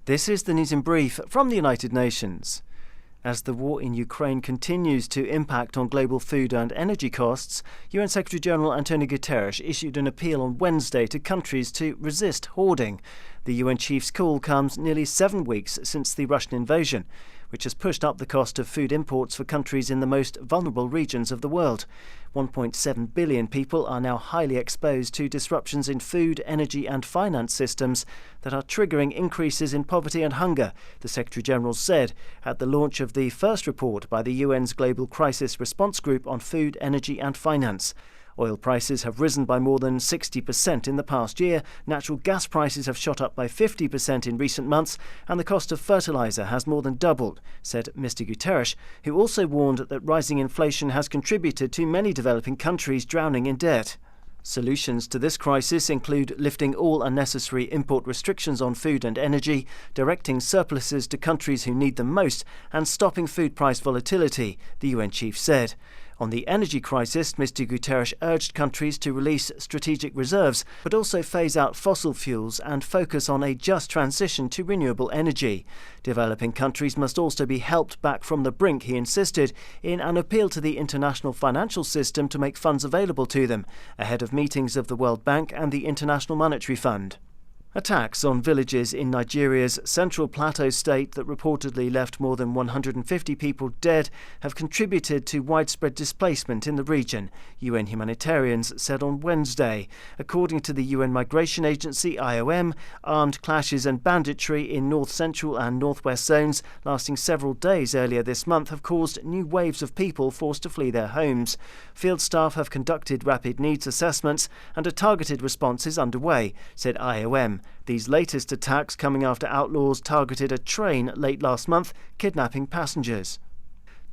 This is the news in brief from the United Nations. As the war in Ukraine continues to impact on global food and energy costs, UN Secretary-General António Guterres issued an appeal on Wednesday to countries to resist hoarding. The UN chief's call comes nearly 7 weeks since the Russian invasion, which has pushed up the cost of food imports for countries in the most vulnerable regions of the world. 1.7 billion people are now highly exposed to disruptions in food, energy and finance systems that are triggering increases in poverty and hunger, the Secretary-General said at the launch of the first report by the UN's Global Crisis Response Group on food, energy and finance. Oil prices have risen by more than 60% in the past year, natural gas prices have shot up by 50% in recent months, and the cost of fertiliser has more than doubled, said Mr Guterres, who also warned that rising inflation has contributed to many developing countries drowning in debt. Solutions to this crisis include lifting all unnecessary import restrictions on food and energy, directing surpluses to countries who need them most, and stopping food price volatility, the UN chief said. On the energy crisis, Mr Guterres urged countries to release strategic reserves, but also phase out fossil fuels and focus on a just transition to renewable energy. Developing countries must also be helped back from the brink, he insisted, in an appeal to the international financial system to make funds available to them, ahead of meetings of the World Bank and the International Monetary Fund. Attacks on villages in Nigeria's Central Plateau state that reportedly left more than 150 people dead have contributed to widespread displacement in the region, UN humanitarians said on Wednesday. According to the UN Migration Agency, IOM, armed clashes and banditry in north-central and northwest zones lasting several days earlier this month have caused new waves of people forced to flee their homes. Field staff have conducted rapid needs assessments and a targeted response is underway, said IOM. These latest attacks coming after outlaws targeted a train late last month, kidnapping passengers.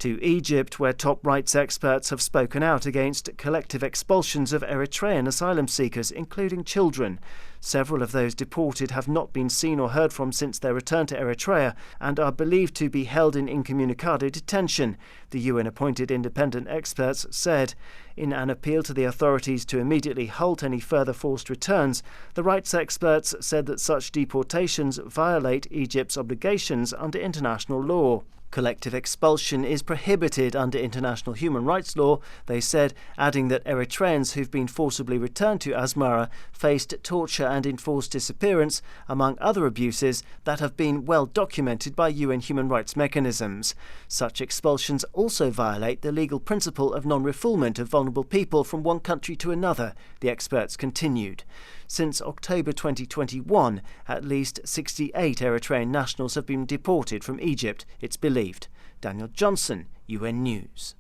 To Egypt, where top rights experts have spoken out against collective expulsions of Eritrean asylum seekers, including children. Several of those deported have not been seen or heard from since their return to Eritrea and are believed to be held in incommunicado detention, the UN-appointed independent experts said. In an appeal to the authorities to immediately halt any further forced returns, the rights experts said that such deportations violate Egypt's obligations under international law. Collective expulsion is prohibited under international human rights law, they said, adding that Eritreans who've been forcibly returned to Asmara faced torture and enforced disappearance, among other abuses that have been well documented by UN human rights mechanisms. Such expulsions also violate the legal principle of non-refoulement of vulnerable people from one country to another, the experts continued. Since October 2021, at least 68 Eritrean nationals have been deported from Egypt, it's believed. Daniel Johnson, UN News.